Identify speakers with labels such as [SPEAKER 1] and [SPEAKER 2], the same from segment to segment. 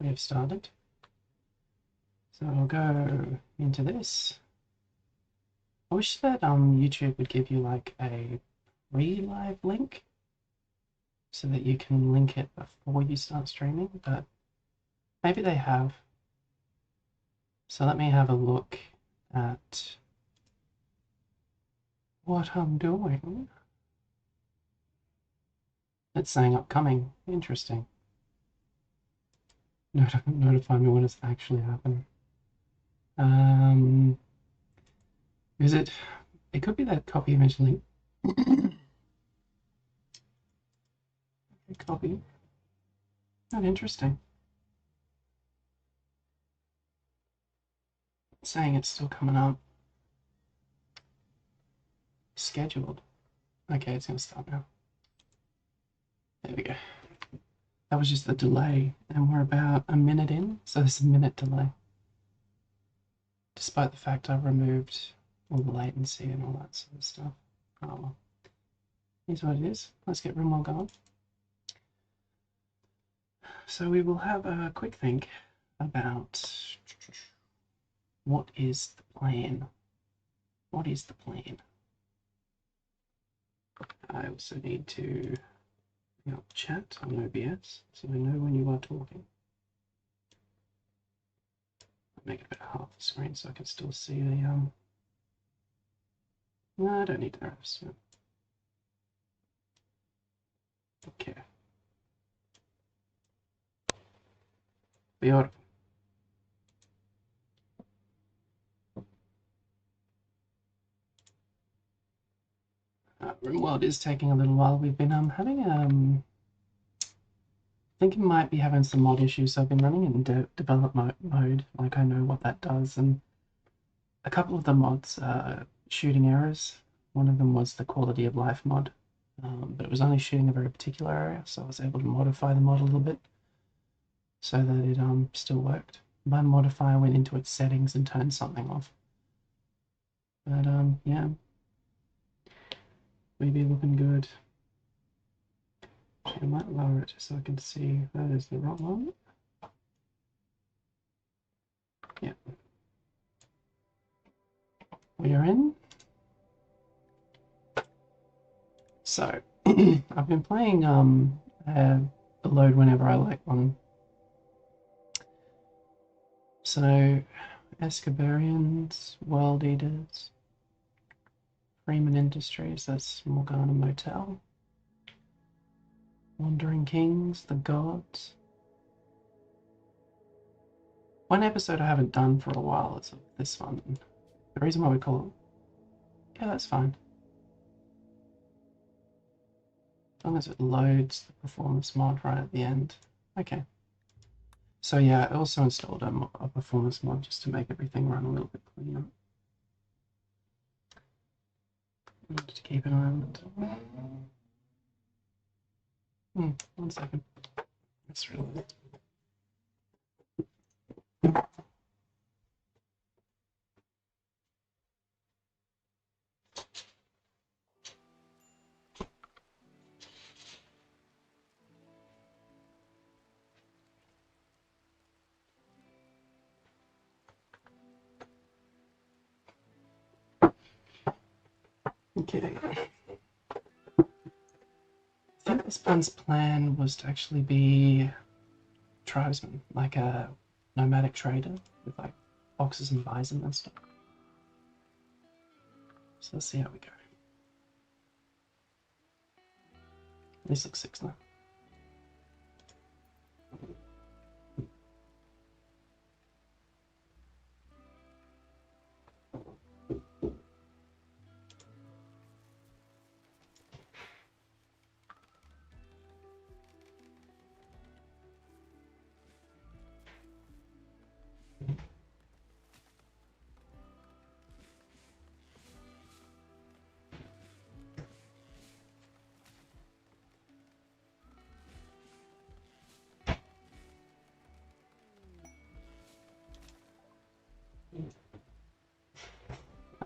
[SPEAKER 1] we have started. So I'll go into this. I wish that YouTube would give you like a pre-live link so that you can link it before you start streaming, but maybe they have. So let me have a look at what I'm doing. It's saying upcoming. Interesting. Notify me when it's actually happening. Is it? It could be that copy image link. Copy. Not interesting. It's saying it's still coming up. Scheduled. Okay, it's gonna start now. There we go. That was just the delay, and we're about a minute in, so there's a minute delay. Despite the fact I've removed all the latency and all that sort of stuff. Oh well. Here's what it is. Let's get Rimworld going. So we will have a quick think about what is the plan. What is the plan? I also need to chat on OBS so I know when you are talking. I'll make it about half the screen so I can still see the No, I don't need the rest. Okay. Beautiful. Rimworld is taking a little while. We've been having I think it might be having some mod issues. So I've been running in develop mode, like I know what that does, and a couple of the mods shooting errors. One of them was the quality of life mod, but it was only shooting a very particular area, so I was able to modify the mod a little bit so that it still worked. By modify, I went into its settings and turned something off. But yeah, maybe looking good. I might lower it just so I can see that is the wrong one. Yeah. We are in. So I've been playing the load whenever I like one. So Escabarians, World Eaters, Freeman Industries, that's Morgana Motel, Wandering Kings, The Gods. One episode I haven't done for a while is this one. The reason why we call it, yeah, that's fine. As long as it loads the performance mod right at the end. Okay. So yeah, I also installed a performance mod just to make everything run a little bit cleaner. Just keep an eye on it. 1 second. That's really good. Okay. I think this one's plan was to actually be tribesman, like a nomadic trader with like boxes and bison and stuff. So let's see how we go. This looks 6 now.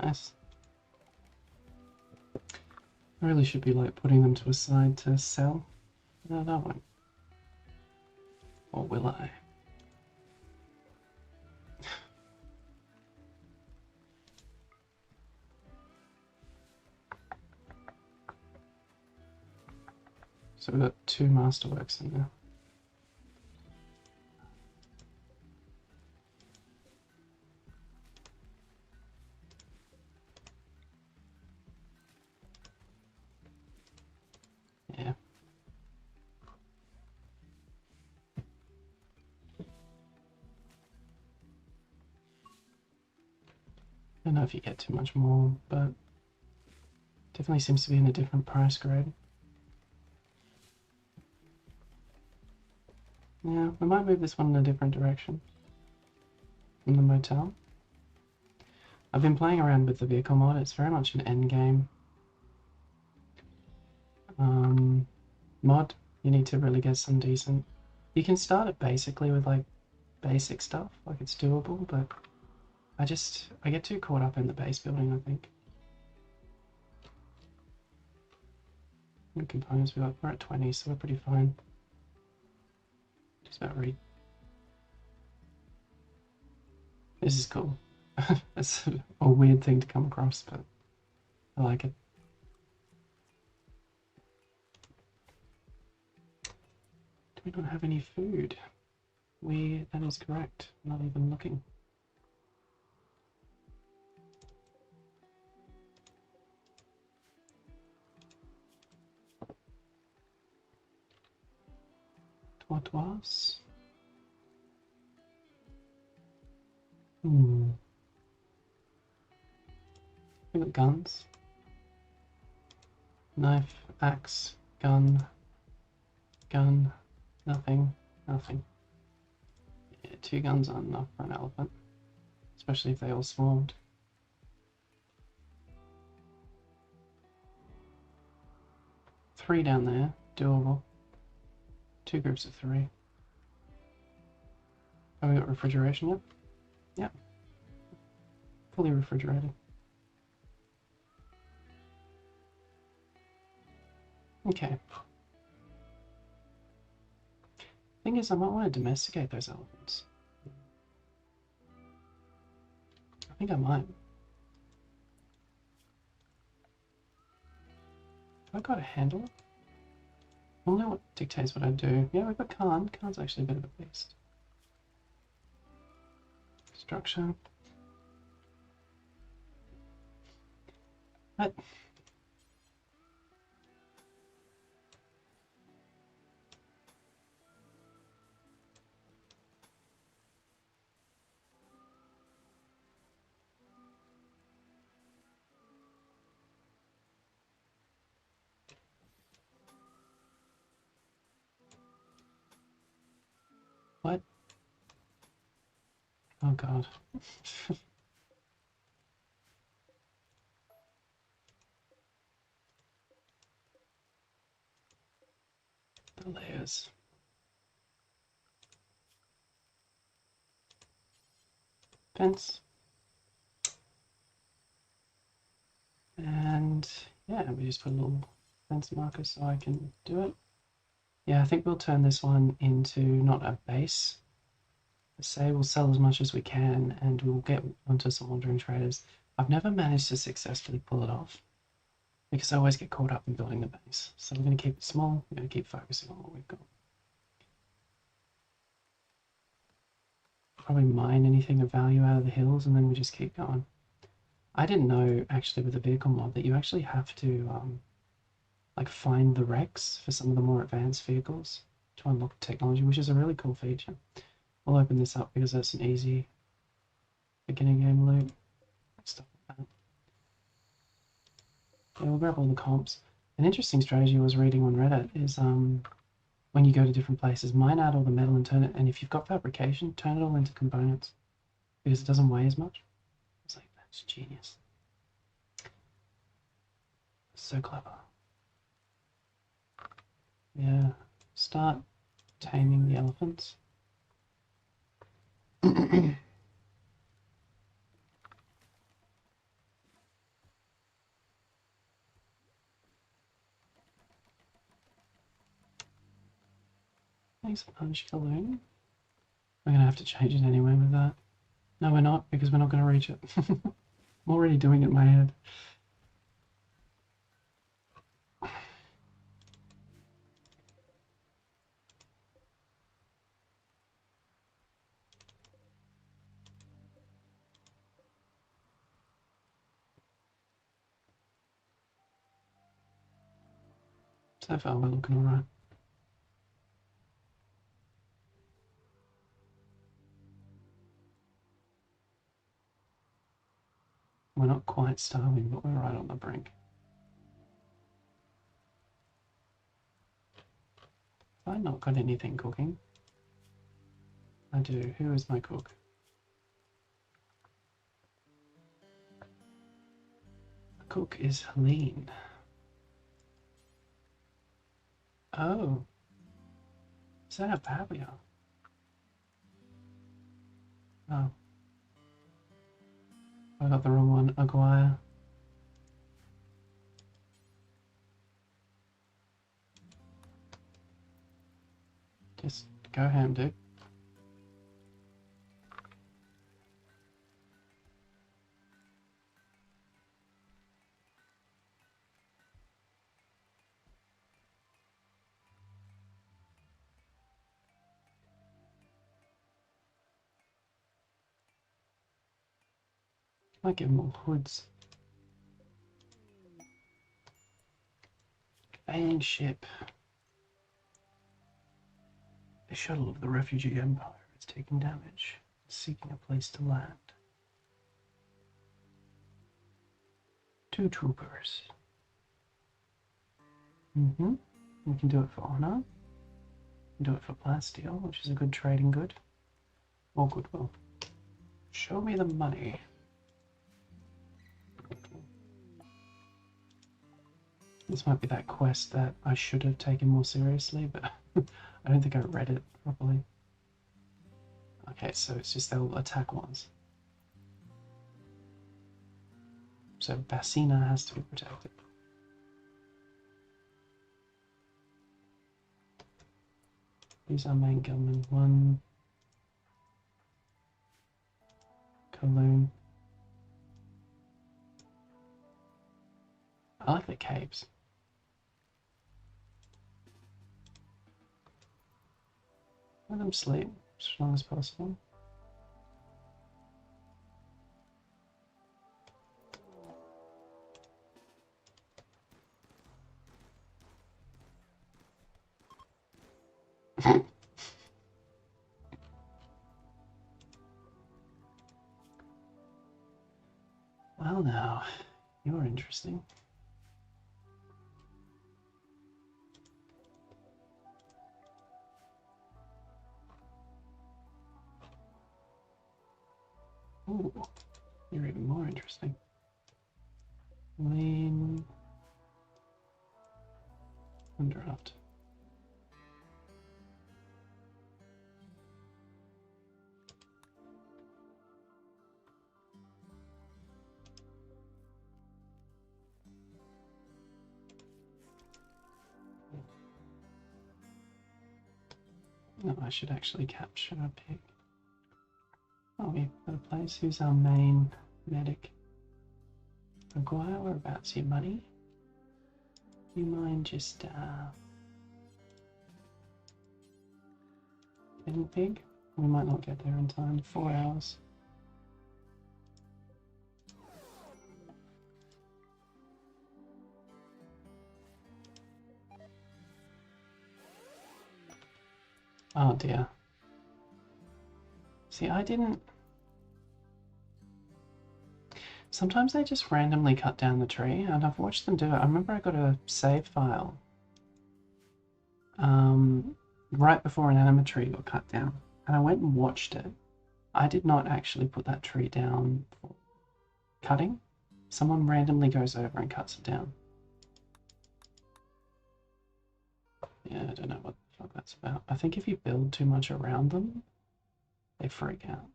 [SPEAKER 1] Nice. I really should be like putting them to a side to sell. No, that won't. Or will I? So we've got 2 masterworks in there. Yeah. I don't know if you get too much more, but definitely seems to be in a different price grade. Yeah, we might move this one in a different direction from the motel. I've been playing around with the vehicle mod. It's very much an end game mod. You need to really get some decent. You can start it basically with like basic stuff, like it's doable, but I get too caught up in the base building, I think. The components we're at 20, so we're pretty fine. Just about read. This is cool. It's a weird thing to come across, but I like it. Do we not have any food? That is correct. Not even looking. Toitois. We got guns. Knife, axe, gun, nothing. Yeah, 2 guns aren't enough for an elephant, especially if they all swarmed. Three down there, doable. 2 groups of 3. Have we got refrigeration yet? Yep. Fully refrigerated. Okay. Thing is, I might want to domesticate those elephants. I think I might. Have I got a handle? I don't know what dictates what I do. Yeah, we've got Khan. Khan's actually a bit of a beast. Structure. What? What? Oh god. The layers. Fence. And yeah, we just put a little fence marker so I can do it. Yeah, I think we'll turn this one into not a base. Let's say we'll sell as much as we can and we'll get onto some wandering traders. I've never managed to successfully pull it off because I always get caught up in building the base. So we're going to keep it small, we're going to keep focusing on what we've got. Probably mine anything of value out of the hills and then we just keep going. I didn't know actually with the vehicle mod that you actually have to like find the wrecks for some of the more advanced vehicles to unlock technology, which is a really cool feature. We'll open this up because that's an easy beginning game loot. Stuff like that. Yeah, we'll grab all the comps. An interesting strategy I was reading on Reddit is when you go to different places, mine out all the metal and turn it, and if you've got fabrication, turn it all into components because it doesn't weigh as much. It's like, that's genius. So clever. Yeah, start taming the elephants. Thanks a bunch, Kaloon. We're going to have to change it anyway with that. No, we're not, because we're not going to reach it. I'm already doing it in my head. So far we're looking alright. We're not quite starving, but we're right on the brink. Have I not got anything cooking? I do. Who is my cook? The cook is Helene. Oh. Is that how bad we are? Oh. I got the wrong one. Aguirre. Just go ham, dude. Might give them all hoods. Bang ship. The shuttle of the refugee empire is taking damage, seeking a place to land. 2 troopers. We can do it for honor. We can do it for plasteel, which is a good trading good. Or goodwill. Show me the money. This might be that quest that I should have taken more seriously, but I don't think I read it properly. Okay, so it's just they'll attack once. So Bassina has to be protected. These are main gunmen. 1 Cologne. I like the capes. Let them sleep as long as possible. Well now, you're interesting. Ooh, you're even more interesting. Lean. Underdraft. No, I should actually capture a pig. Oh, we've got a place. Who's our main medic? Aguirre, whereabouts your money? You mind just getting pig? We might not get there in time. 4 hours. Oh dear. See, I didn't... Sometimes they just randomly cut down the tree, and I've watched them do it. I remember I got a save file right before an anima tree got cut down, and I went and watched it. I did not actually put that tree down for cutting. Someone randomly goes over and cuts it down. Yeah, I don't know what the fuck that's about. I think if you build too much around them, they freak out.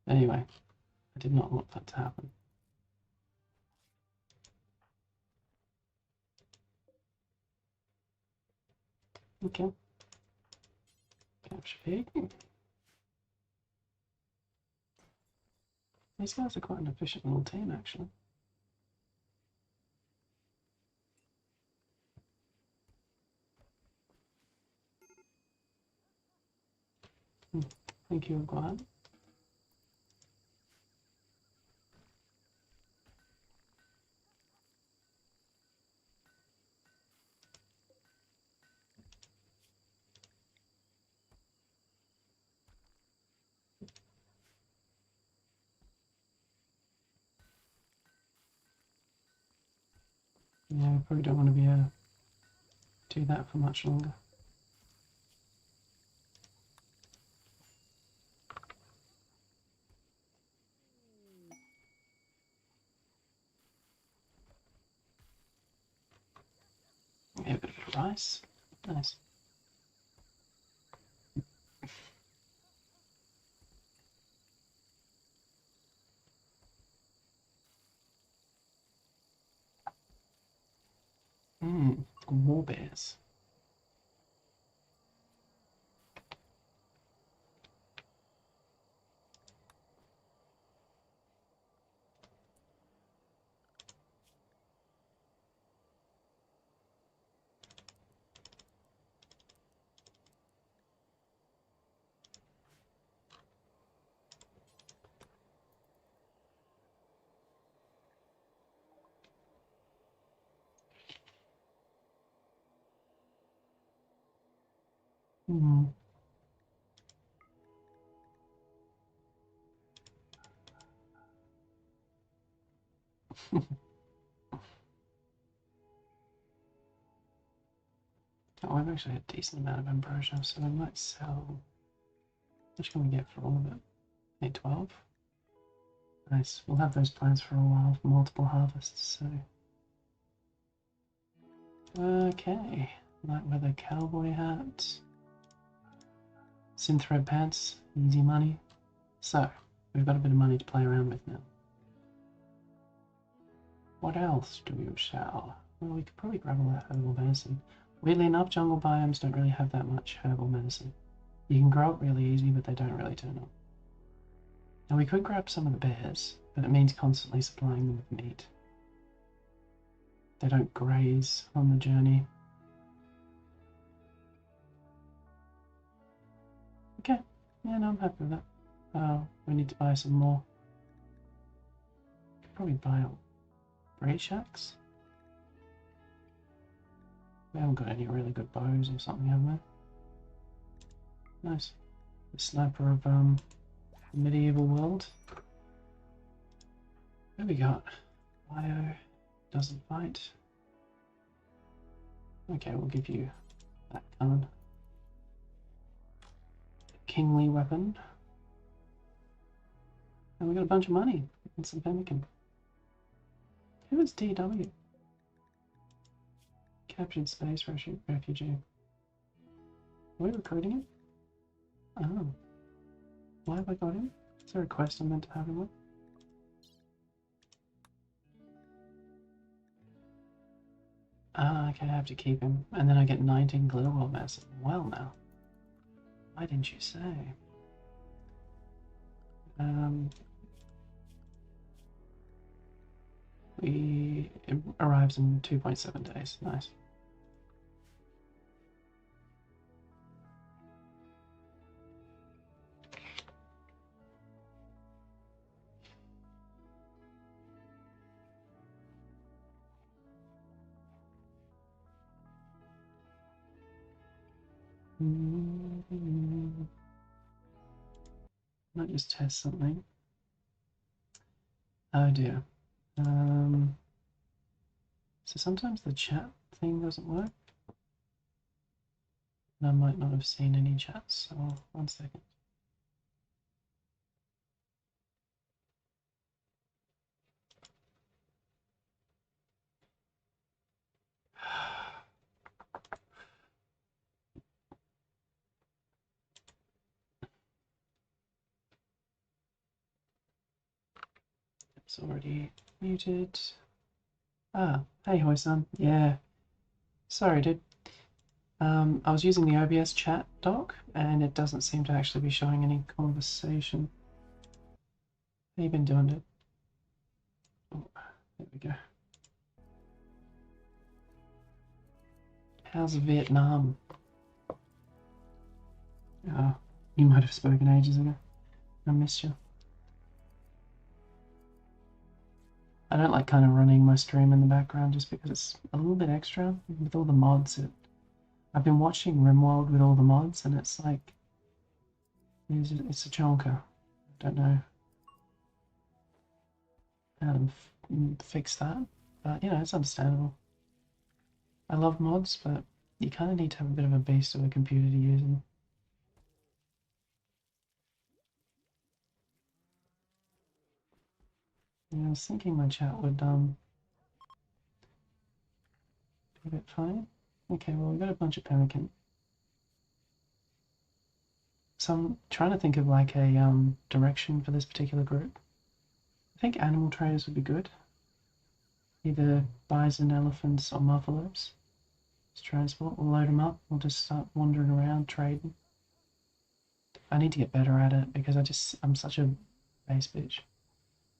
[SPEAKER 1] Anyway, I did not want that to happen. Okay. Capture pig. These guys are quite an efficient little team, actually. Thank you, Aguirre. Yeah, we probably don't want to be do that for much longer. Yeah, a bit of rice. Nice. More bears. Hmm. Oh, I've actually had a decent amount of ambrosia, so I might sell. How much can we get for all of it? 812? Nice. We'll have those plants for a while, for multiple harvests, so. Okay. Light weather cowboy hat. Synth red pants. Easy money. So, we've got a bit of money to play around with now. What else do we sell? Well, we could probably grab all that herbal medicine. Weirdly enough, jungle biomes don't really have that much herbal medicine. You can grow it really easy, but they don't really turn up. Now we could grab some of the bears, but it means constantly supplying them with meat. They don't graze on the journey. Okay, yeah, no, I'm happy with that. We need to buy some more. Could probably buy braid shacks. We haven't got any really good bows or something, have we? Nice. The sniper of the medieval world. What have we got? Bio doesn't fight. Okay, we'll give you that gun. Kingly weapon. And we got a bunch of money and some pemmican. Who is DW? Captured space refugee. Are we recruiting him? Oh. Why have I got him? Is there a quest I'm meant to have him with? Ah, okay, I have to keep him. And then I get 19 glitter world mass. Well now. Why didn't you say? It arrives in 2.7 days. Nice. Might just test something. Oh dear. So sometimes the chat thing doesn't work. And I might not have seen any chats, so 1 second. It's already muted. Ah, hey Hoi-san. Yeah. Sorry, dude. I was using the OBS chat doc, and it doesn't seem to actually be showing any conversation. How you been doing, dude? Oh, there we go. How's Vietnam? Oh, you might have spoken ages ago. I missed you. I don't like kind of running my stream in the background just because it's a little bit extra with all the mods. I've been watching Rimworld with all the mods, and it's like it's a chonker. I don't know how to fix that, but you know, it's understandable. I love mods, but you kind of need to have a bit of a beast of a computer to use them. Yeah, I was thinking my chat would be a bit funny. Okay, well, we've got a bunch of pemmican. So I'm trying to think of like a direction for this particular group. I think animal traders would be good. Either bison, elephants, or buffaloes. As transport, we'll load them up. We'll just start wandering around trading. I need to get better at it because I'm such a base bitch.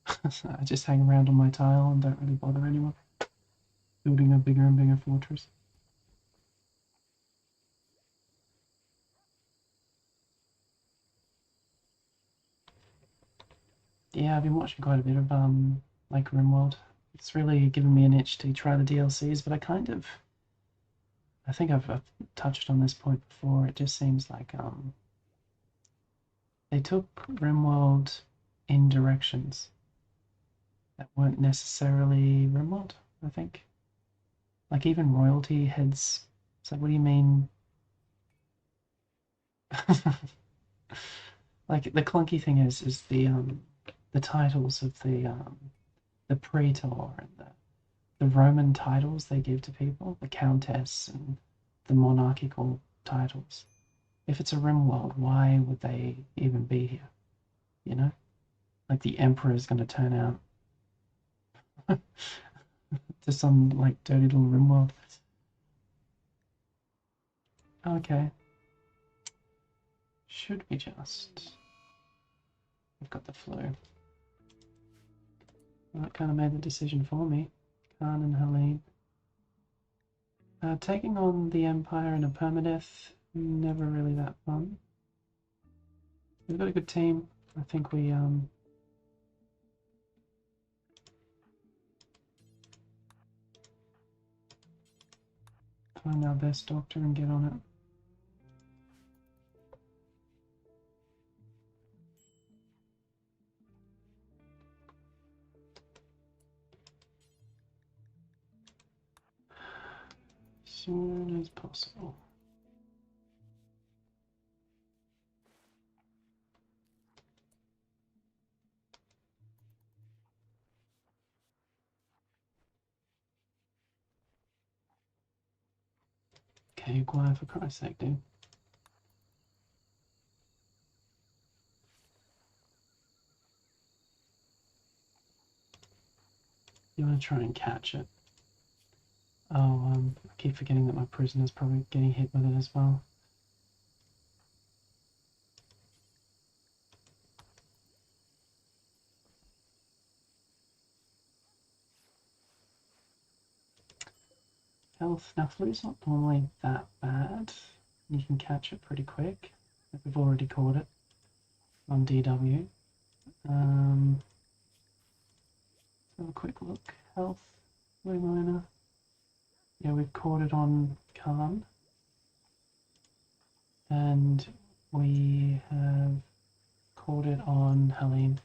[SPEAKER 1] I just hang around on my tile and don't really bother anyone. Building a bigger and bigger fortress. Yeah, I've been watching quite a bit of like Rimworld. It's really given me an itch to try the DLCs, but I think I've touched on this point before. It just seems like they took Rimworld in directions that weren't necessarily Rimworld, I think. Like even royalty heads. So what do you mean? Like the clunky thing is the titles of the praetor and the Roman titles they give to people, the countess and the monarchical titles. If it's a Rimworld, why would they even be here? You know, like the emperor is going to turn out to some like dirty little Rimworld. Okay, should we just? We've got the flu. Well, that kind of made the decision for me. Khan and Helene. Taking on the Empire in a permadeath, never really that fun. We've got a good team. I think we find our best doctor and get on it. Soon as possible. Okay, quiet for Christ's sake, dude. You want to try and catch it. Oh, I keep forgetting that my prisoner's probably getting hit with it as well. Health. Now, flu's not normally that bad. You can catch it pretty quick. We've already caught it on DW. Have a quick look. Health. Blue miner. Yeah, we've caught it on Khan. And we have caught it on Helene.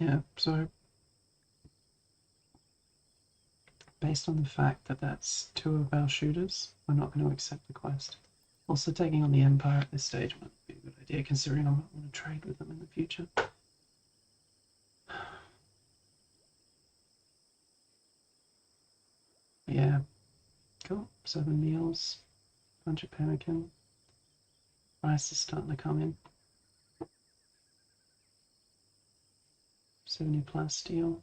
[SPEAKER 1] Yeah, so based on the fact that that's two of our shooters, we're not going to accept the quest. Also, taking on the Empire at this stage might be a good idea, considering I might want to trade with them in the future. Yeah, cool. 7 meals, bunch of pemmican. Rice is starting to come in. 70 plus steel.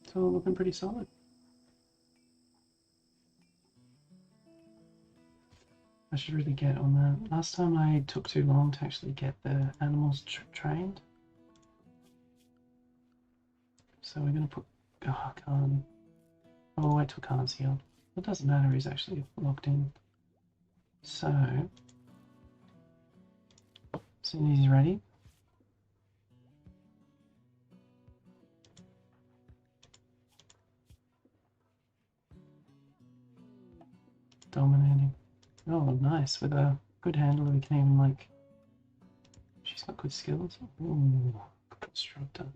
[SPEAKER 1] It's all looking pretty solid. I should really get on that. Last time I took too long to actually get the animals trained. So we're going to put Khan. Oh, we'll wait till Khan's healed. It doesn't matter, he's actually locked in. So, as soon as he's ready, Oh, nice. With a good handler, we can even like. She's got good skills. Ooh, constructor.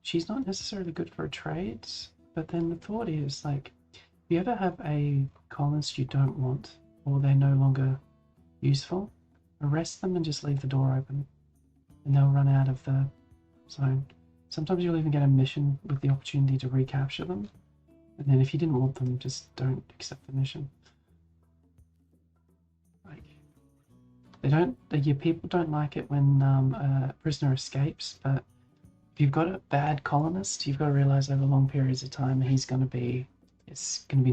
[SPEAKER 1] She's not necessarily good for trades, but then the thought is like, if you ever have a colonist you don't want, or they're no longer useful, arrest them and just leave the door open, and they'll run out of the zone. Sometimes you'll even get a mission with the opportunity to recapture them, and then if you didn't want them, just don't accept the mission. Like, your people don't like it when a prisoner escapes, but if you've got a bad colonist, you've got to realize over long periods of time it's going to be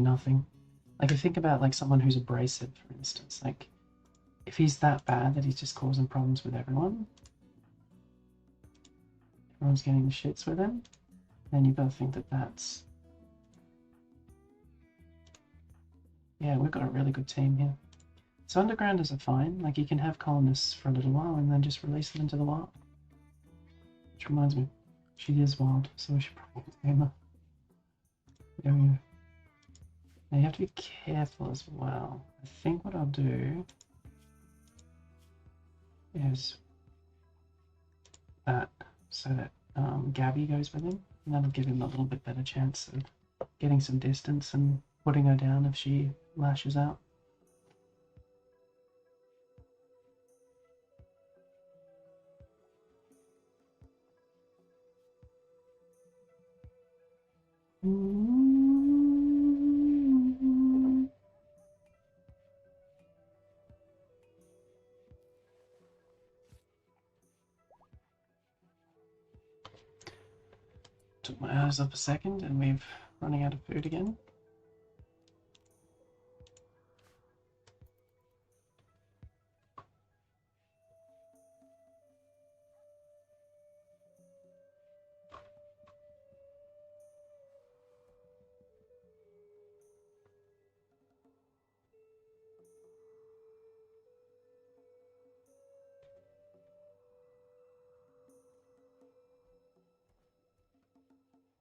[SPEAKER 1] nothing. Like, I think about like someone who's abrasive, for instance. Like, if he's that bad that he's just causing problems with everyone's getting the shits with him, then you've got to think that that's... Yeah, we've got a really good team here. So undergrounders are fine. Like, you can have colonists for a little while and then just release them into the wild. Which reminds me, she is wild, so we should probably name her. There we go. Now you have to be careful as well. I think what I'll do is that, so that Gabby goes with him, and that'll give him a little bit better chance of getting some distance and putting her down if she lashes out. Took my eyes up a second and we're running out of food again.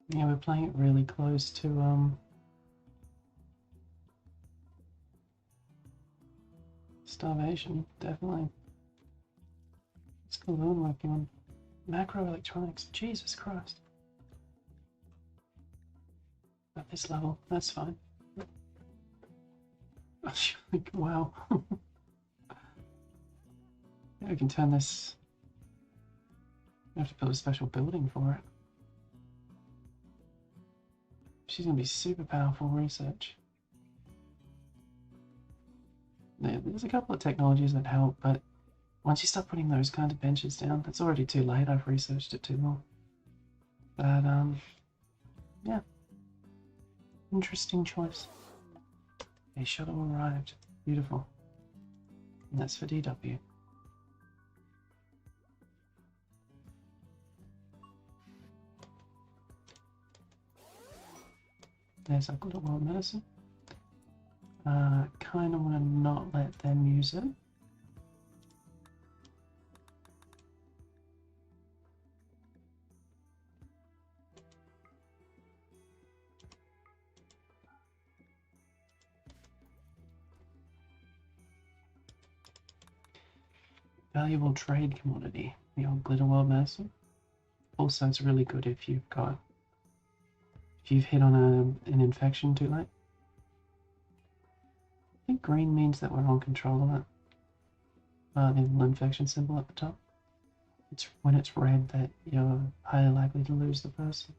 [SPEAKER 1] Yeah, we're playing it really close to starvation, definitely. What's Cologne working on? Macroelectronics, Jesus Christ. At this level, that's fine. Wow. Yeah, we can turn this... We have to build a special building for it. She's gonna be super powerful research. There's a couple of technologies that help, but once you start putting those kind of benches down, it's already too late. I've researched it too long. But yeah, interesting choice. A shuttle arrived. Beautiful. And that's for DW. There's our good at world medicine. Kind of want to not let them use it. Valuable trade commodity, the old glitter world medicine. Also, it's really good if you've hit on an infection too late. I think green means that we're on control of it. The little infection symbol at the top. It's when it's red that you're highly likely to lose the person.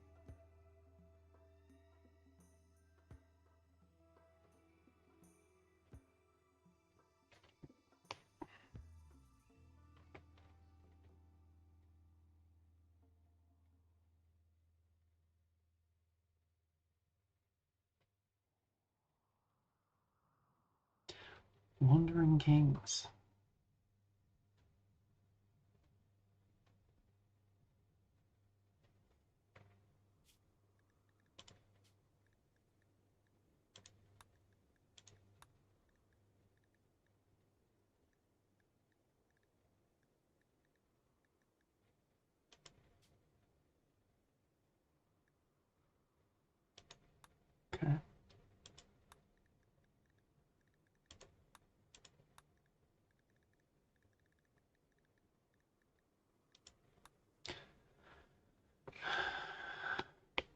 [SPEAKER 1] Wandering Kings. Okay.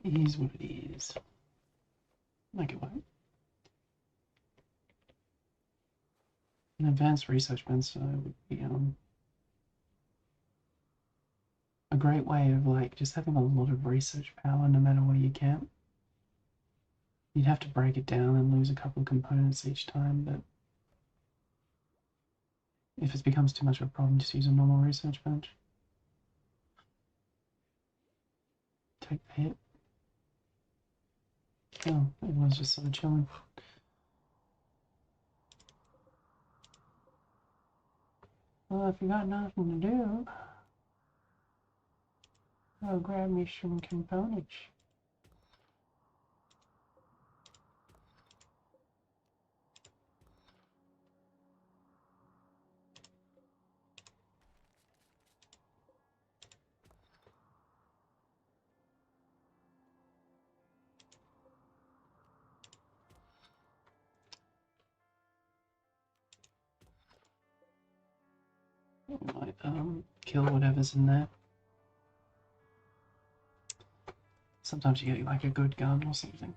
[SPEAKER 1] It is what it is. Make it work. An advanced research bench would be a great way of like just having a lot of research power no matter where you camp. You'd have to break it down and lose a couple of components each time, but if it becomes too much of a problem, just use a normal research bench. Take the hit. Oh, everyone's just sort of chilling. Well, if you got nothing to do, I'll grab me some components. Might kill whatever's in there. Sometimes you get like a good gun or something.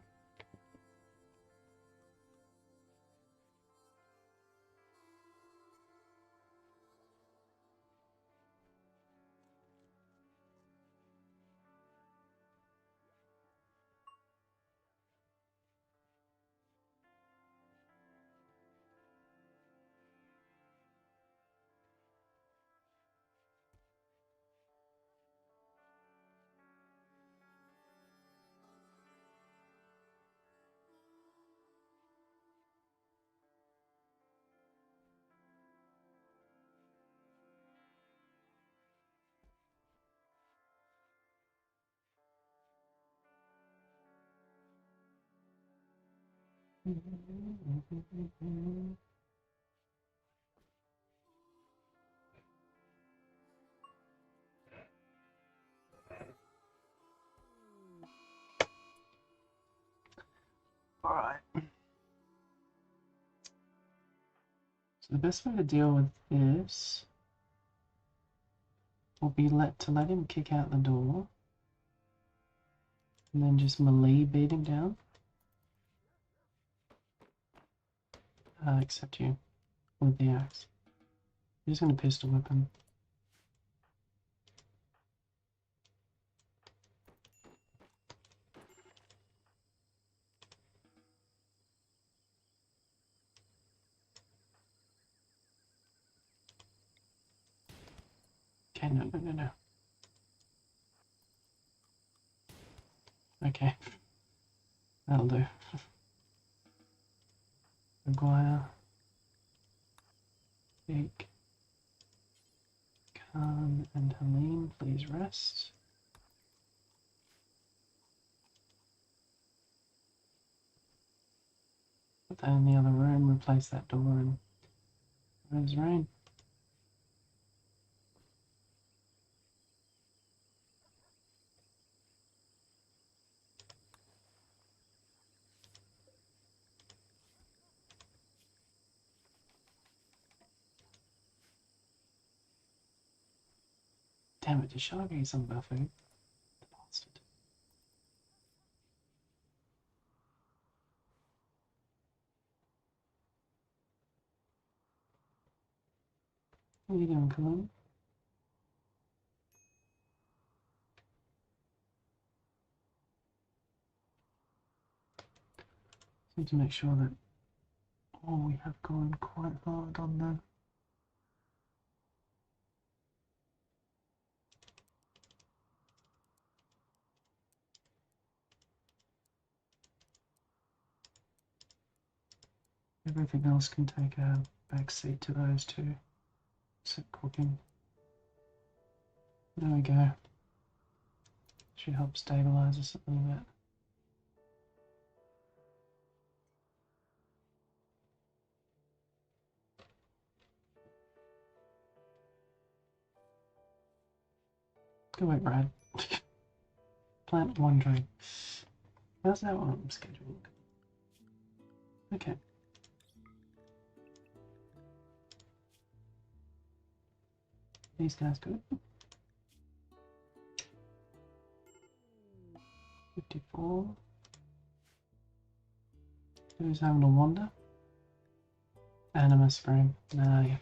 [SPEAKER 1] Alright. So the best way to deal with this will be to let him kick out the door and then just melee beat him down. Except you with the axe. You're just going to pistol whip him. Okay, no. Okay. That'll do. Maguire. Jake. Khan and Helene, please rest. Put that in the other room, replace that door, and where's Rain? Damn it, did Shark eat some of our food? The bastard. What are you doing, Colin? Need to make sure that we have gone quite hard on the everything else can take a backseat to those two. Except cooking. There we go. Should help stabilize us a little bit. Go away, Brad. Plant one tree. How's that one scheduled? Okay. These guys good. 54. Who's having a wander? Anima scream. Nah, yeah.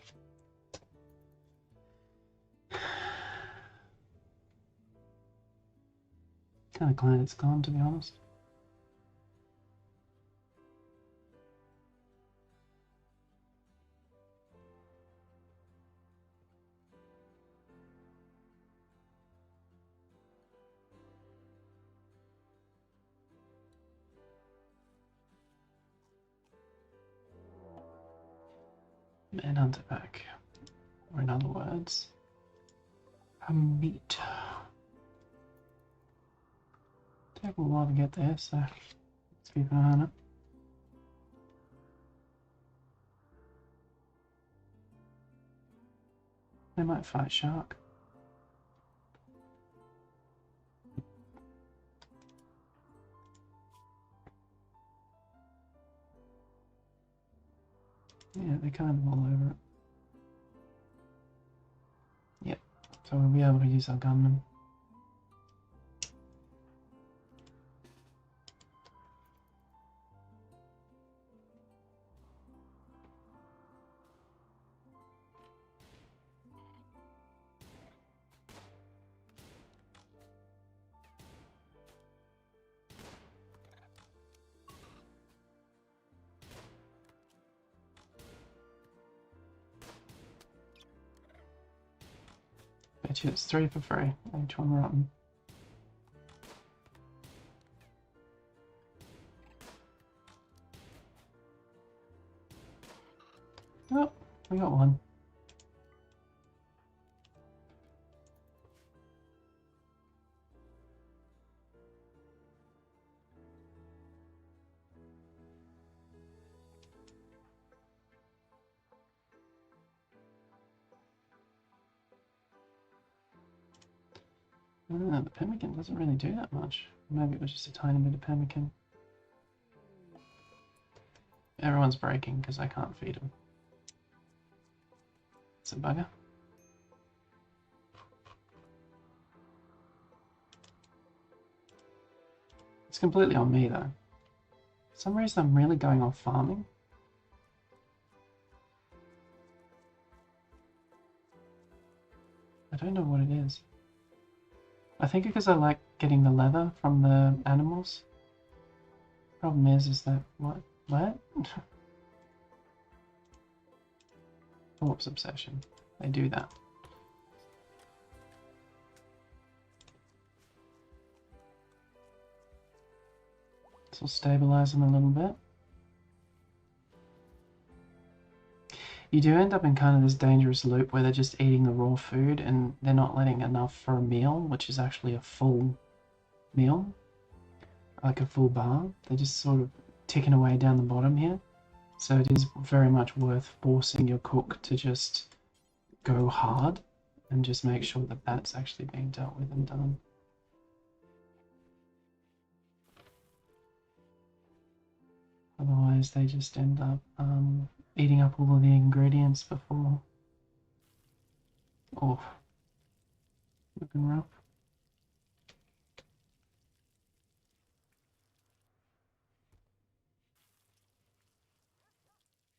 [SPEAKER 1] Kind of glad it's gone, to be honest. Manhunter back. Or in other words, a meat. Take a while to get there, so let's keep an eye on it. They might fight shark. Yeah, they're kind of all over it. Yep, so we'll be able to use our gunman. Bet you it's 3 for free. Each one rotten. Oh, we got one. The pemmican doesn't really do that much. Maybe it was just a tiny bit of pemmican. Everyone's breaking because I can't feed them. It's a bugger. It's completely on me though. For some reason I'm really going off farming. I don't know what it is. I think because I like getting the leather from the animals. Problem is that what? Corpse obsession. They do that. This will stabilize them a little bit. You do end up in kind of this dangerous loop where they're just eating the raw food and they're not letting enough for a meal, which is actually a full meal, like a full bar. They're just sort of ticking away down the bottom here. So it is very much worth forcing your cook to just go hard and just make sure that that's actually being dealt with and done. Otherwise they just end up eating up all of the ingredients before. Oh, looking rough.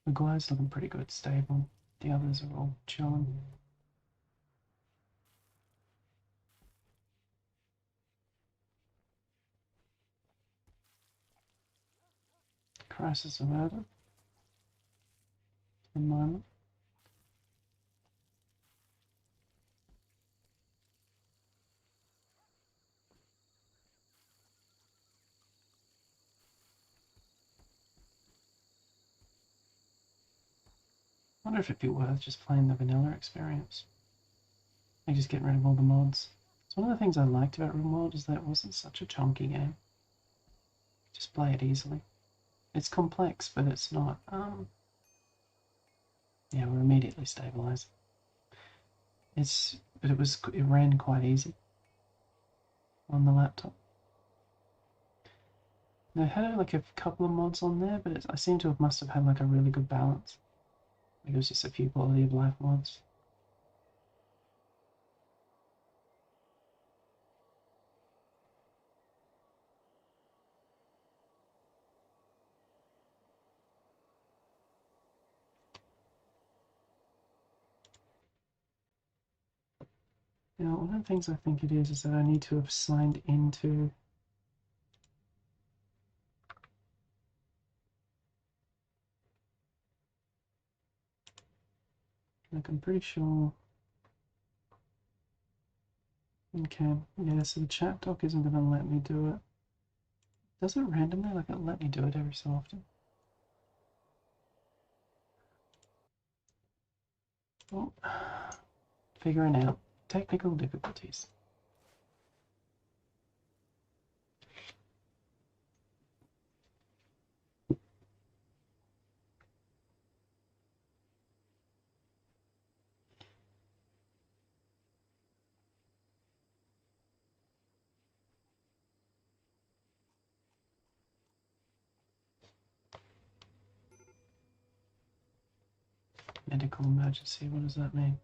[SPEAKER 1] The glide's looking pretty good, stable. The others are all chilling. Crisis averted. For the moment. I wonder if it'd be worth just playing the vanilla experience. Like just getting rid of all the mods. It's one of the things I liked about Rimworld is that it wasn't such a chunky game. Just play it easily. It's complex, but it's not. Yeah, we're immediately stabilized. It ran quite easy on the laptop. They had like a couple of mods on there, but I seem to have must have had like a really good balance. Like it was just a few quality of life mods. Now, one of the things I think it is that I need to have signed into like I'm pretty sure. Okay, yeah, so the chat doc isn't going to let me do it. Does it randomly? Like it let me do it every so often. Oh, figuring out technical difficulties. Medical emergency, what does that mean?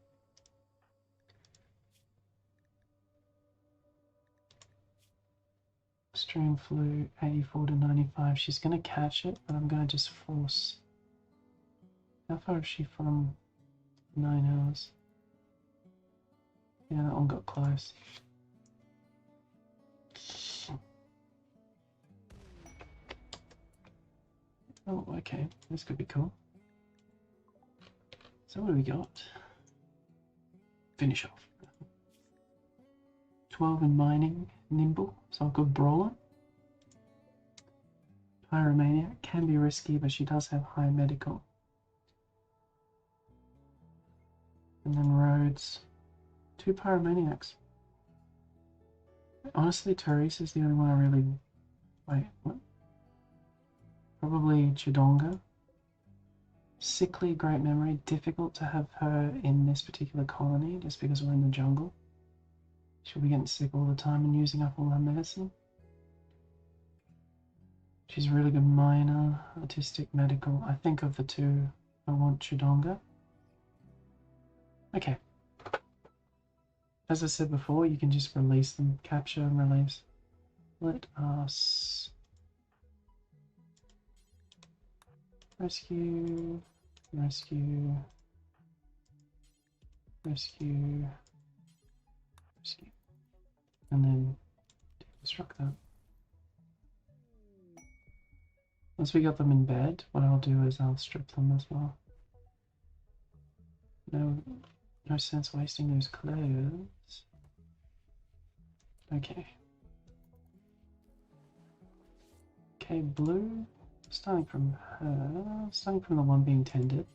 [SPEAKER 1] Stream flew 84 to 95. She's going to catch it, but I'm going to just force. How far is she from 9 hours? Yeah, that one got close. Oh, okay. This could be cool. So what do we got? Finish off. 12 in mining, nimble, so a good brawler. Pyromaniac can be risky, but she does have high medical. And then roads. 2 pyromaniacs. Honestly, Therese is the only one I really... Wait, what? Probably Chidonga. Sickly, great memory. Difficult to have her in this particular colony just because we're in the jungle. She'll be getting sick all the time and using up all her medicine. She's a really good miner, artistic, medical. I think of the two, I want Chidonga. Okay. As I said before, you can just release them, capture and release. Let us rescue, rescue, rescue, rescue, and then deconstruct that. Once we got them in bed, what I'll do is I'll strip them as well. No sense wasting those clothes. Okay. Okay, blue. Starting from her. Starting from the one being tended.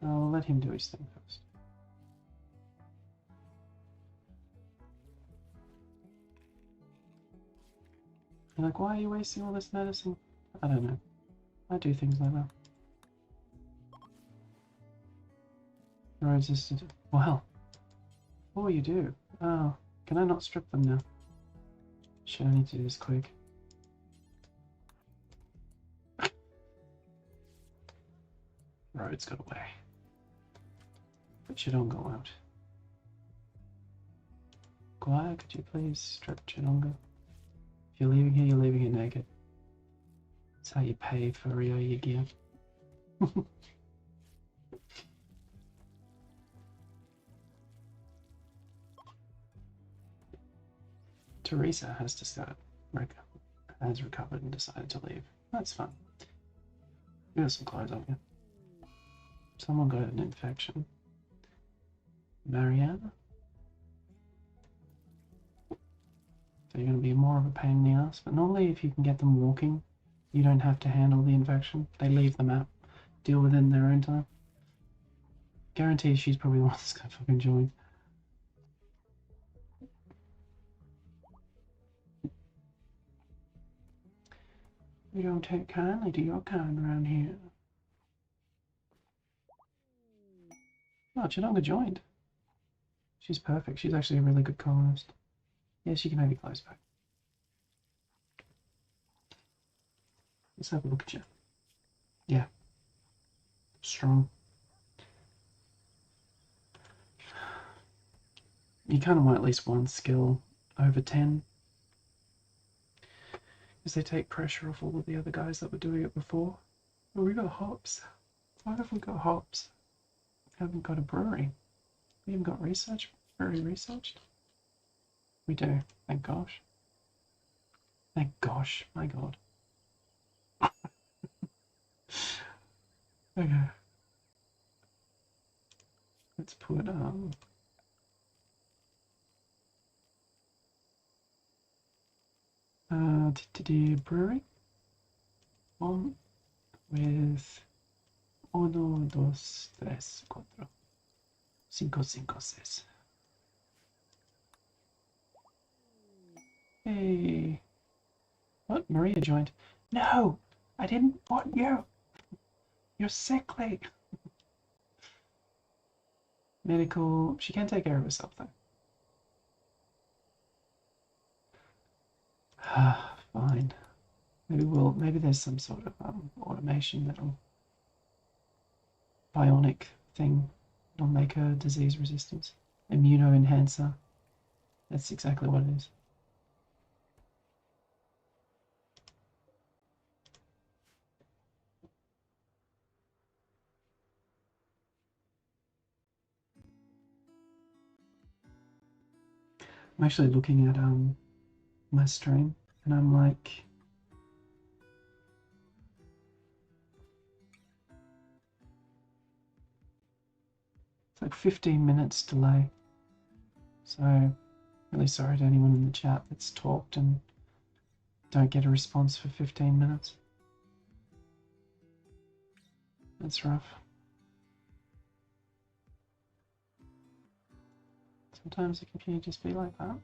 [SPEAKER 1] I'll let him do his thing first. You're like, why are you wasting all this medicine? I don't know. I do things like that. Resistant. Well, before you do. Oh, can I not strip them now? Shit, I need to do this quick. Roads got away. But you don't go out. Guai, could you please strip Chidonga? If you're leaving here, you're leaving here naked. That's how you pay for your gear. Teresa has to start. Has recovered and decided to leave. That's fun. You got some clothes on you. Someone got an infection. Mariana? So you're going to be more of a pain in the ass. But normally if you can get them walking, you don't have to handle the infection. They leave the map. Deal with it in their own time. Guarantee she's probably the one that's going to fucking join. We don't take kindly to your kind around here. Oh, Chidonga joined. She's perfect. She's actually a really good colonist. Yeah, she can have your clothes back. Let's have a look at you. Yeah. Strong. You kind of want at least one skill over 10. Because they take pressure off all of the other guys that were doing it before. Oh, we got hops. Why have we got hops? We haven't got a brewery. We haven't got research, very researched. We do, thank gosh. Thank gosh, my god. Okay. Let's put brewery on with 1, 2, 3, 4, 5, 5, 6. Hey. What? Maria joined. No! I didn't want you! You're sickly! Medical. She can take care of herself though. Fine. Maybe there's some sort of automation that'll bionic thing that'll make her disease resistant. Immunoenhancer. That's exactly what it is. I'm actually looking at my stream and I'm like, it's like 15 minutes delay. So really sorry to anyone in the chat that's talked and don't get a response for 15 minutes. That's rough. Sometimes the computer just be like that.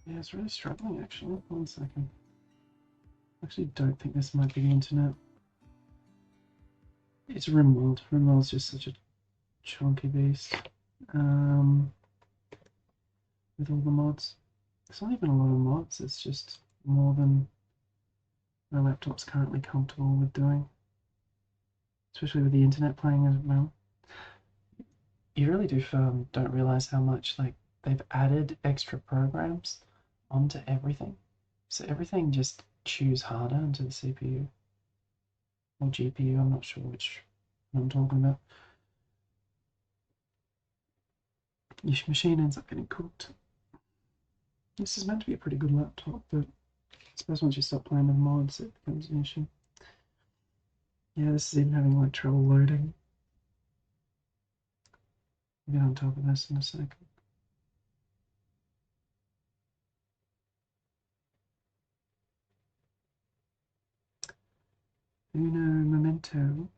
[SPEAKER 1] Yeah, it's really struggling actually. 1 second. I actually don't think this might be the internet. It's Rimworld. Rimworld's just such a chunky beast. With all the mods. It's not even a lot of mods, it's just more than my laptop's currently comfortable with doing. Especially with the internet playing as well. You really don't realise how much like they've added extra programs onto everything. So everything just chews harder into the CPU. Or GPU, I'm not sure which one I'm talking about. Your machine ends up getting cooked. This is meant to be a pretty good laptop, but I suppose once you stop playing with mods, it becomes an issue. Yeah, this is even having like trouble loading. I'll get on top of this in a second. Uno momento.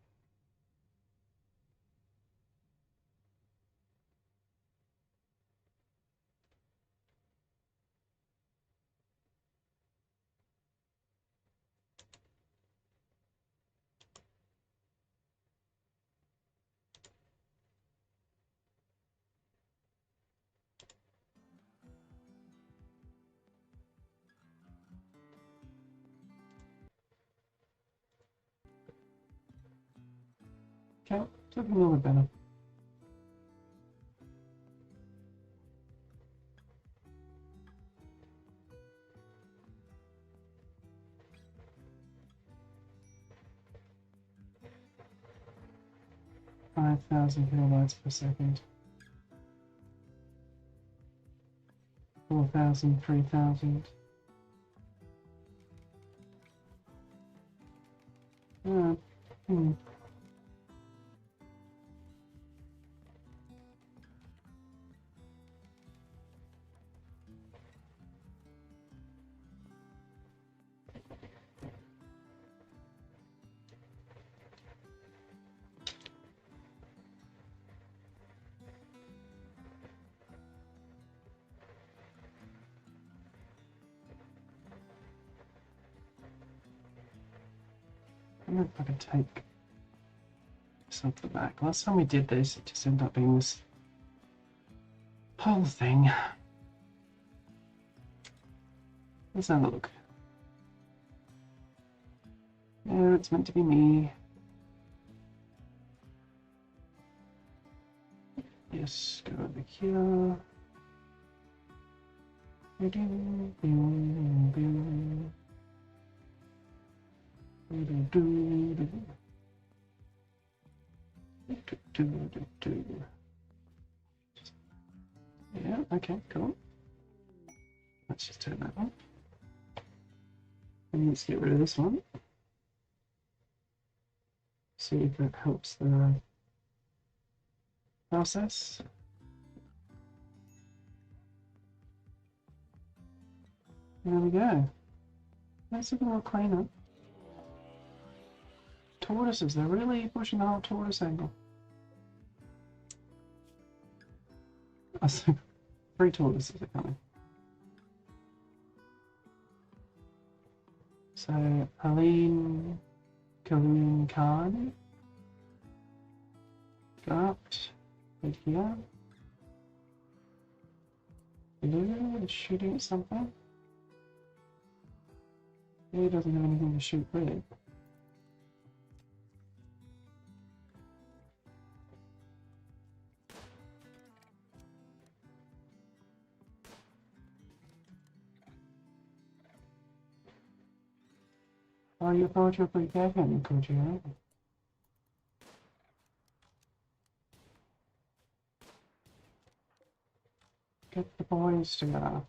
[SPEAKER 1] Okay, it's looking a little bit better. $5,000 kilobytes per second. 4,000, 3,000. I don't know if I can take this off the back. Last time we did this, it just ended up being this whole thing. Let's have a look. Yeah, it's meant to be me. Yes, go over here. Yeah, okay, cool. Let's just turn that on. And let's get rid of this one. See if that helps the process. There we go. Let's look a little cleaner. Tortoises, they're really pushing the whole tortoise angle. I see 3 tortoises are coming. So, Helene, Kaloon Khan, dropped, right here. Blue is shooting at something. He doesn't have anything to shoot with. Oh, you thought you were pretty careful, could you? Get the boys together.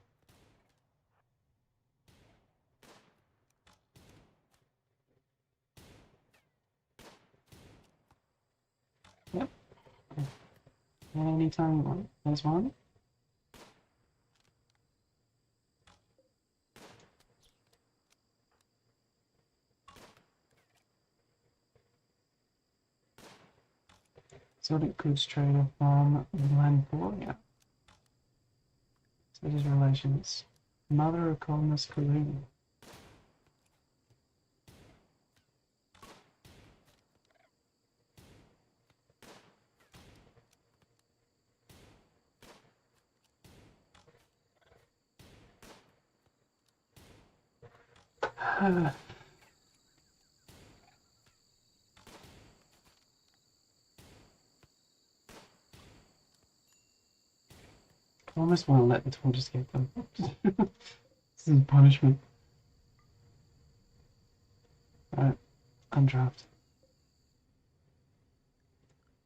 [SPEAKER 1] Yep. Anytime you want. There's one. Exotic goods trader from Lanporia. So his relations. Mother of Colonists Colonists. I almost want to let the tortoise get them. This is punishment. Alright, undraft.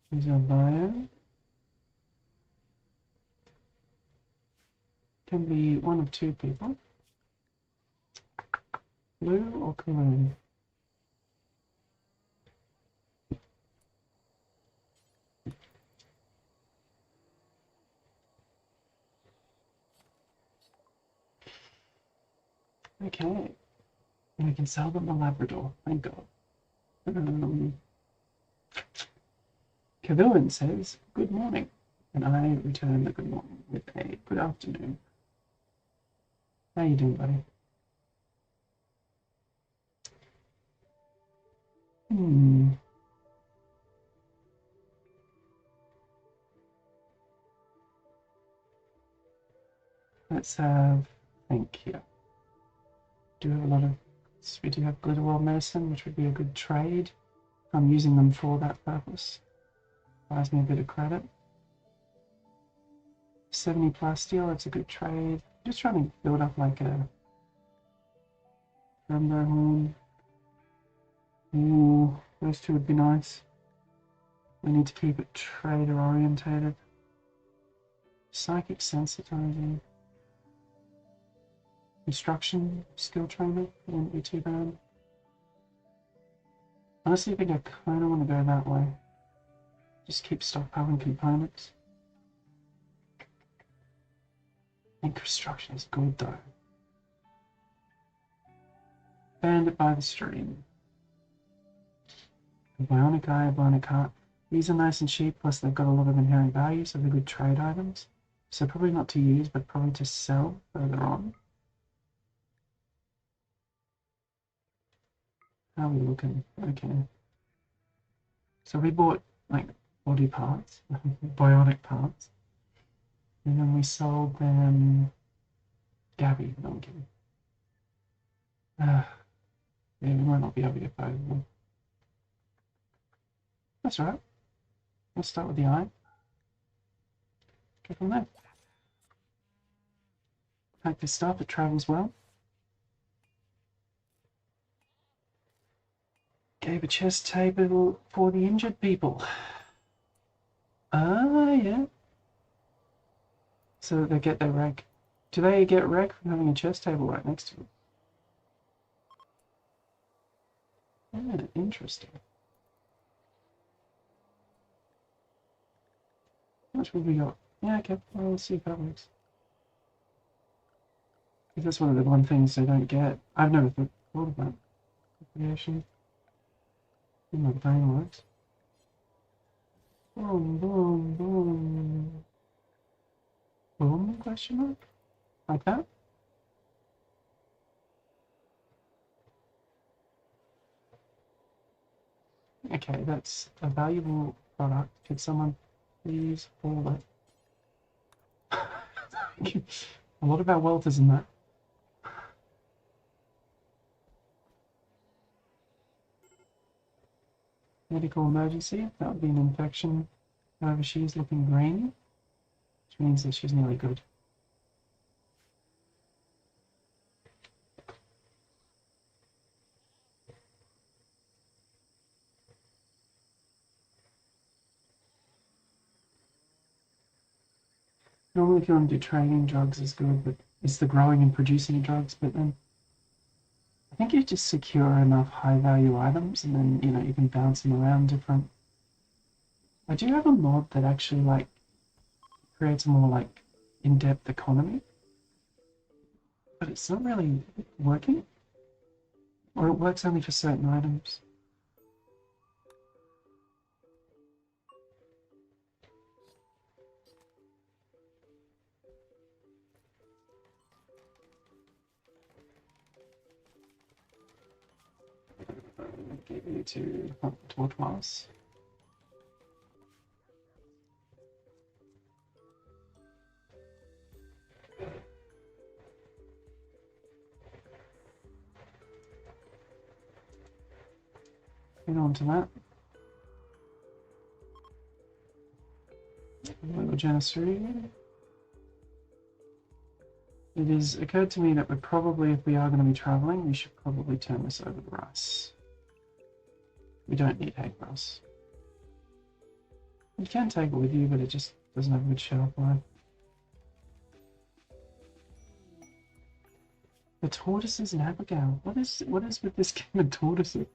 [SPEAKER 1] Here's your bio. Can be one of 2 people. Blue or Cologne. Okay. We can sell them the Labrador, thank God. Kavilan says, good morning. And I return the good morning with a good afternoon. How you doing, buddy? Let's have, think here. Do have a lot of, we do have Glitter World Medicine, which would be a good trade. I'm using them for that purpose. Buys me a bit of credit. 70 plasteel, that's a good trade. Just trying to build up like a Rainbow Horn. Ooh, those 2 would be nice. We need to keep it trader orientated. Psychic sensitizing. Construction skill trainer wouldn't be too bad. Honestly, I think I kind of want to go that way. Just keep stockpiling components. And construction is good though. Bandit by the stream. A bionic eye, a bionic heart. These are nice and cheap, plus they've got a lot of inherent value, so they're good trade items. So probably not to use, but probably to sell further on. How are we looking? Okay. So we bought like body parts, bionic parts, and then we sold them Gabby, no I'm kidding. Yeah, we might not be able to get both of them. That's all right. Let's start with the eye. Go from there. Pack this stuff, it travels well. Gave a chest table for the injured people. Ah, yeah. So they get their wreck. Do they get wreck from having a chest table right next to them? Yeah, interesting. How much have we got? Yeah, okay. Well, let's see if that works. I think that's one of the things they don't get. I've never thought of that. Creation. I think my brain works. Boom, boom, boom. Boom, question mark? Like that? Okay, that's a valuable product. Could someone please hold it? A lot of our wealth is in that. Medical emergency. That would be an infection. However, she is looking grainy, which means that she's nearly good. Normally, if you want to do training, drugs is good, but it's the growing and producing drugs. But then I think you just secure enough high-value items, and then you can bounce them around different. I do have a mod that actually creates a more in-depth economy, but it's not really working, or it works only for certain items. Give you to Tortoise. Get on to that. A little Janissary. It has occurred to me that if we are going to be traveling, we should probably turn this over to rice. We don't need hay grass. You can take it with you, but it just doesn't have a good shelf life. The tortoises in Abigail. What is with this game of tortoises?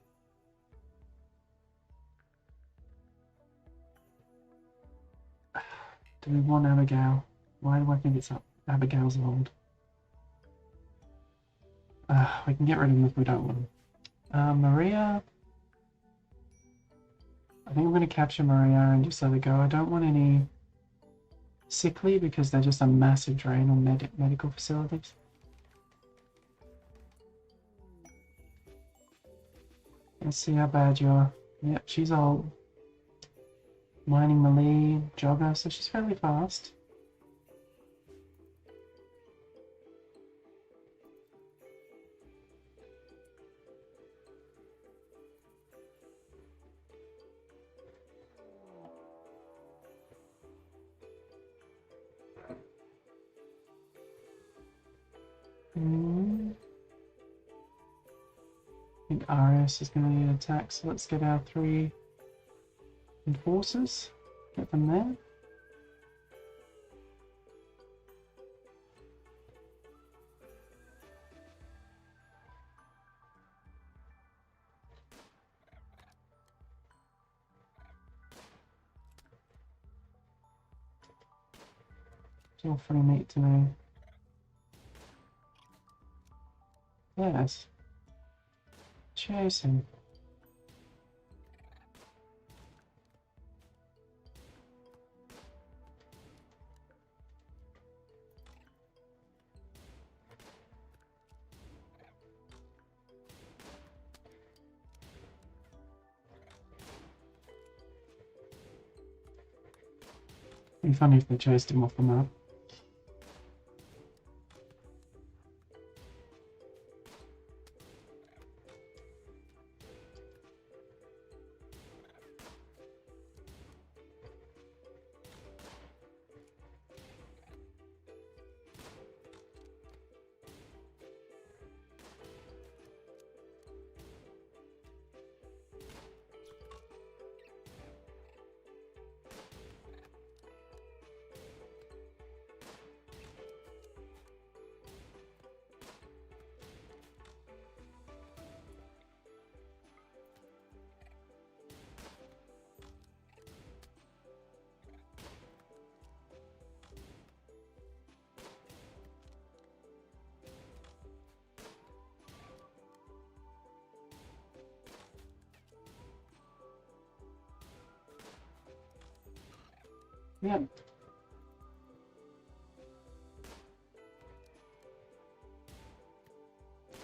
[SPEAKER 1] Do we want Abigail? Why do I think it's Abigail's old? We can get rid of them if we don't want them. Maria. I think I'm going to capture Maria and just let her go. I don't want any sickly because they're just a massive drain on medical facilities. Let's see how bad you are. Yep, she's old. Mining melee, jogger, so she's fairly fast. I think RS is going to need attack, so let's get our 3 enforcers. Get them there. It's all pretty neat to me. Yes. Chasing. It'd be funny if they chased him off the map. Yep.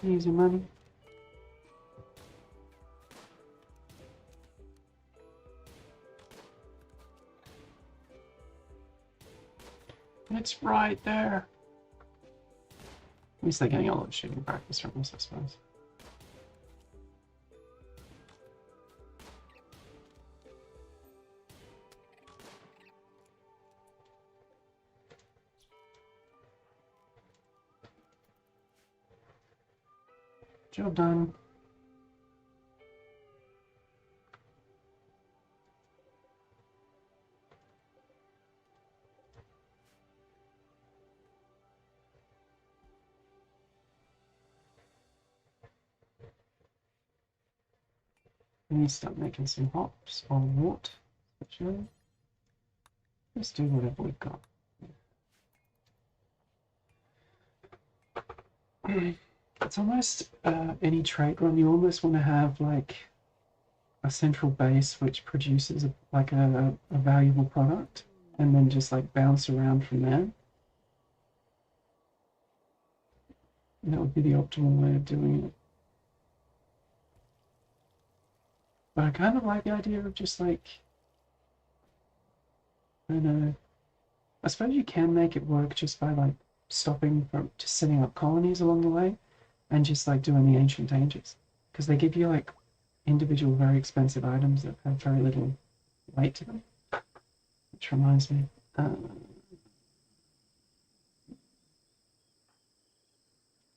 [SPEAKER 1] Easy money. It's right there. At least they're getting a lot of shooting practice from this, I suppose. Job done. We need to start making some hops or wort, actually. Let's do whatever we've got. It's almost any trait run, you almost want to have like a central base which produces a valuable product and then just like bounce around from there. And that would be the optimal way of doing it. But I kind of like the idea of just like, I don't know, I suppose you can make it work just by like stopping from just setting up colonies along the way and just like doing the ancient dangers, because they give you like individual very expensive items that have very little weight to them. Which reminds me,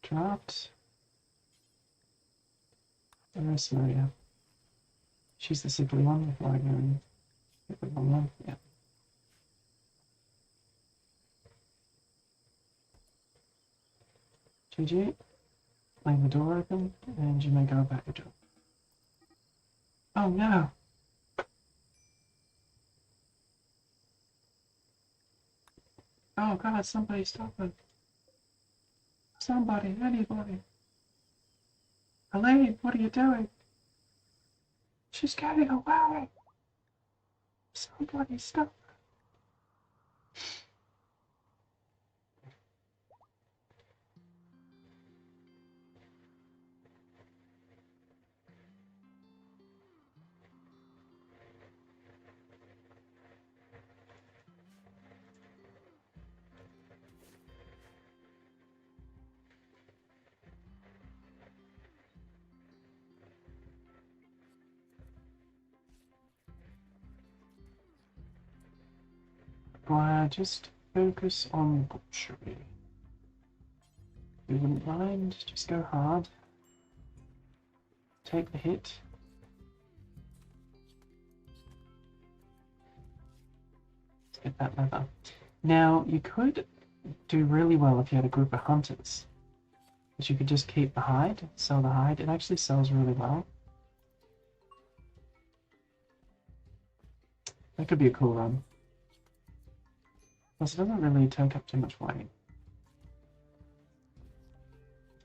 [SPEAKER 1] draft. Where's Maria? She's the sickly one before I go and get the wrong one. Yeah. GG. Leave the door open and you may go about your job. Oh no! Oh god, somebody stop it. Somebody, anybody. Elaine, what are you doing? She's getting away! Somebody stop her. Just focus on butchery. You wouldn't mind, just go hard. Take the hit. Let's get that leather. Now, you could do really well if you had a group of hunters. But you could just keep the hide, sell the hide. It actually sells really well. That could be a cool run. Plus, it doesn't really take up too much weight.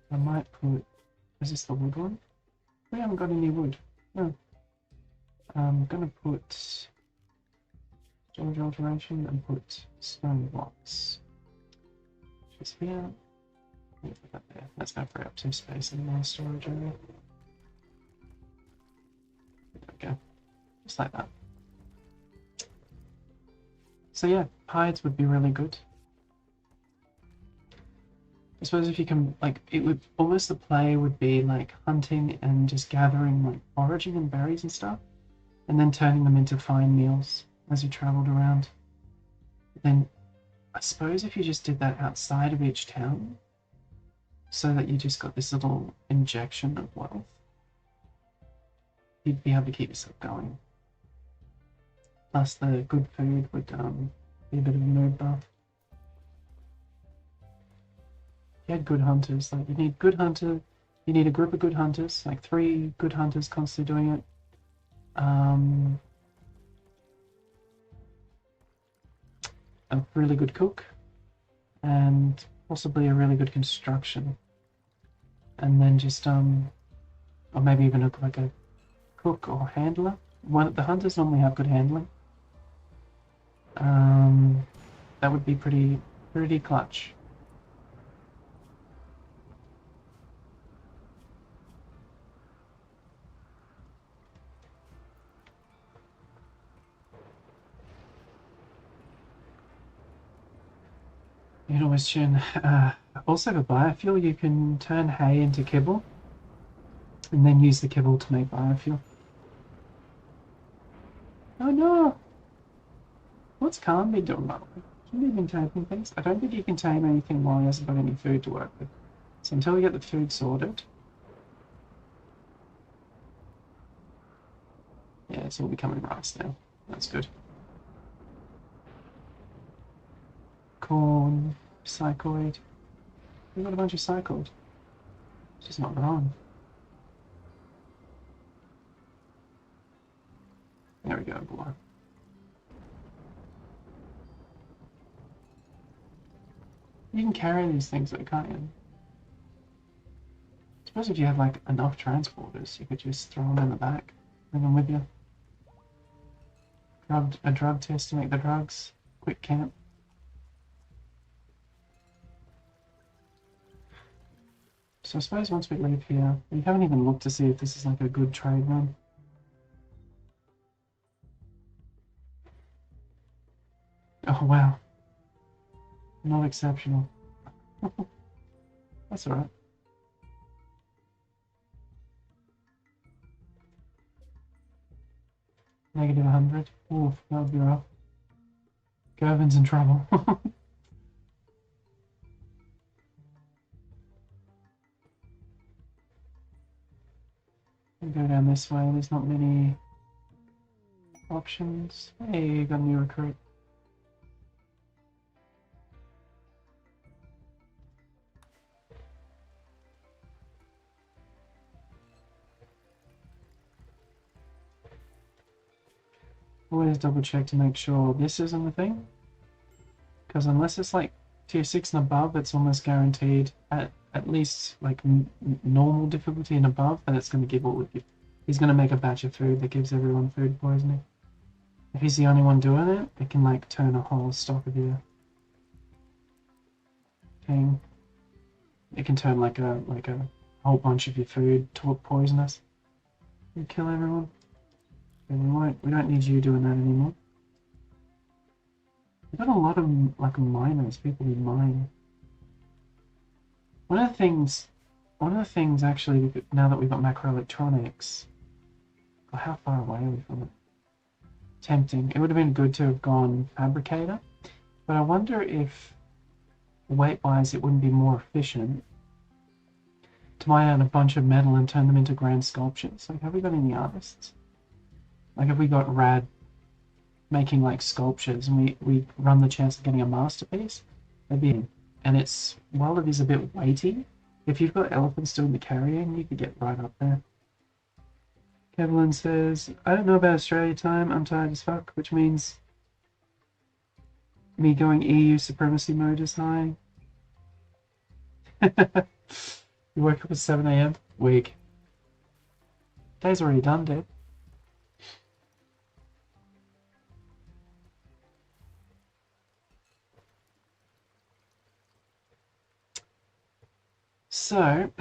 [SPEAKER 1] I might put... Is this the wood one? We haven't got any wood. No. I'm gonna put storage alteration and put stone blocks. Just here. Put that there. That's gonna free up some space in my storage area. There we go. Just like that. So yeah, hides would be really good. I suppose if you can, like, it would almost, the play would be like hunting and just gathering like foraging and berries and stuff, and then turning them into fine meals as you traveled around. Then I suppose if you just did that outside of each town, so that you just got this little injection of wealth, you'd be able to keep yourself going. Plus the good food would be a bit of a mood buff. You had good hunters, like you need good hunter, you need a group of good hunters, like 3 good hunters constantly doing it. A really good cook, and possibly a really good construction. And then just or maybe even like a cook or handler. The hunters normally have good handling. That would be pretty clutch. You can always tune. Also for biofuel, you can turn hay into kibble, and then use the kibble to make biofuel. Oh no! What's Khan been doing, by the way? Shouldn't he been taking things? I don't think he can tame anything while he hasn't got any food to work with. So until we get the food sorted... Yeah, it's all becoming rice now. That's good. Corn, psychoid. We've got a bunch of psychoid. It's just not wrong. There we go, boy. You can carry these things though, can't you? I suppose if you have like enough transporters, you could just throw them in the back, bring them with you. Grab a drug test to make the drugs. Quick camp. So I suppose once we leave here, we haven't even looked to see if this is like a good trade run. Oh wow. Not exceptional. That's alright. Negative 100. Oof, that would be rough. Gervin's in trouble. Go down this way, there's not many options. Hey, you got a new recruit. Always double check to make sure this isn't the thing. Because unless it's like tier 6 and above, it's almost guaranteed at least like normal difficulty and above, then it's going to give all of you. He's going to make a batch of food that gives everyone food poisoning. If he's the only one doing it, it can like turn a whole stock of your thing. It can turn like a whole bunch of your food to poisonous and kill everyone. And we don't need you doing that anymore. We've got a lot of like miners, people who mine. One of the things actually, now that we've got macroelectronics, oh, how far away are we from it? Tempting. It would have been good to have gone fabricator, but I wonder if weight-wise it wouldn't be more efficient to mine out a bunch of metal and turn them into grand sculptures. Like, have we got any artists? Like, have we got rad making like sculptures and we run the chance of getting a masterpiece? That'd be, and it's, while it is a bit weighty, if you've got elephants doing the carrying, you could get right up there. Kevlin says, I don't know about Australia time, I'm tired as fuck, which means me going EU supremacy mode is high. You woke up at 7 AM? Weak. Day's already done, dude. So,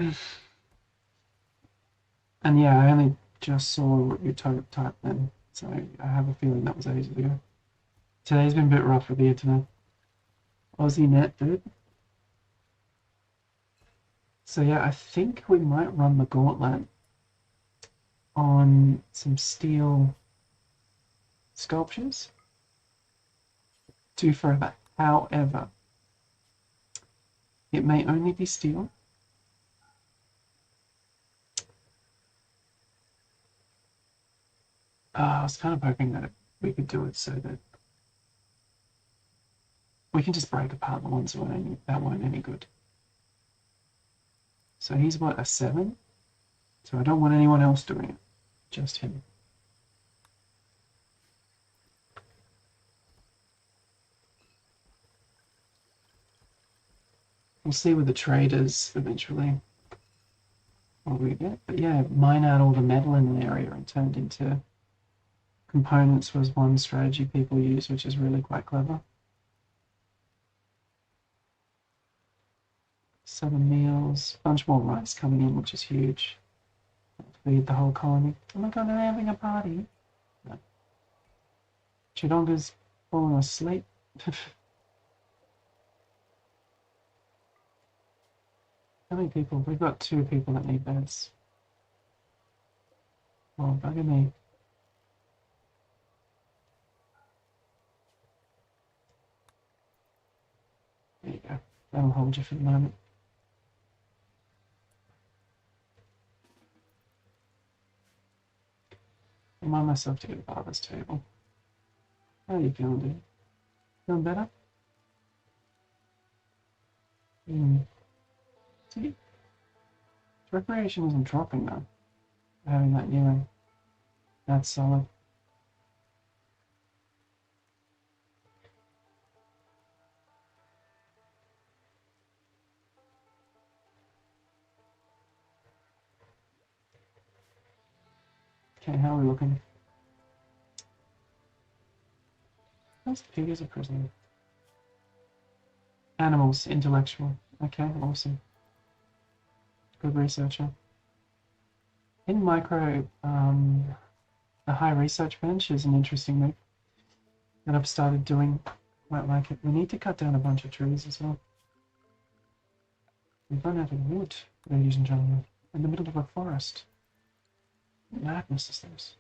[SPEAKER 1] and yeah, I only just saw what you typed then, so I have a feeling that was ages ago. Today's been a bit rough with the internet. Aussie net, dude. So yeah, I think we might run the gauntlet on some steel sculptures. Do forever. However, it may only be steel. I was kind of hoping that we could do it so that we can just break apart the ones that weren't any good. So he's what, a 7? So I don't want anyone else doing it, just him. We'll see with the traders eventually what we get. But yeah, mine out all the metal in the area and turned into components was one strategy people use, which is really quite clever. 7 meals. Bunch more rice coming in, which is huge. Feed the whole colony. Oh my god, they're having a party. No. Chidonga's falling asleep. How many people? We've got 2 people that need beds. Oh, bugger me. There you go. That'll hold you for the moment. Remind myself to get a barber's table. How are you feeling, dude? Feeling better? See? Recreation isn't dropping though. Having that urine. That's solid. Okay, how are we looking? How's the pig as a prisoner? Animals, intellectual. Okay, awesome. Good researcher. In micro, the high research bench is an interesting move that I've started doing. Quite like it. We need to cut down a bunch of trees as well. We've run out of wood, ladies and gentlemen, in the middle of a forest. What madness is this?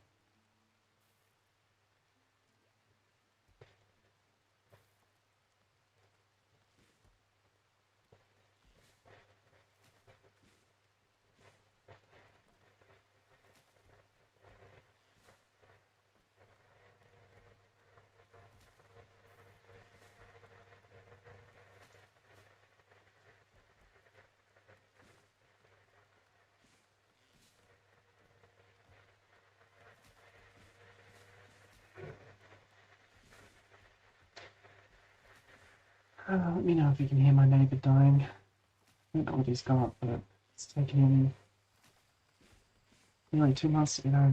[SPEAKER 1] Let me know if you can hear my neighbour dying. I don't know what he's got, but it's taken him nearly 2 months to get over.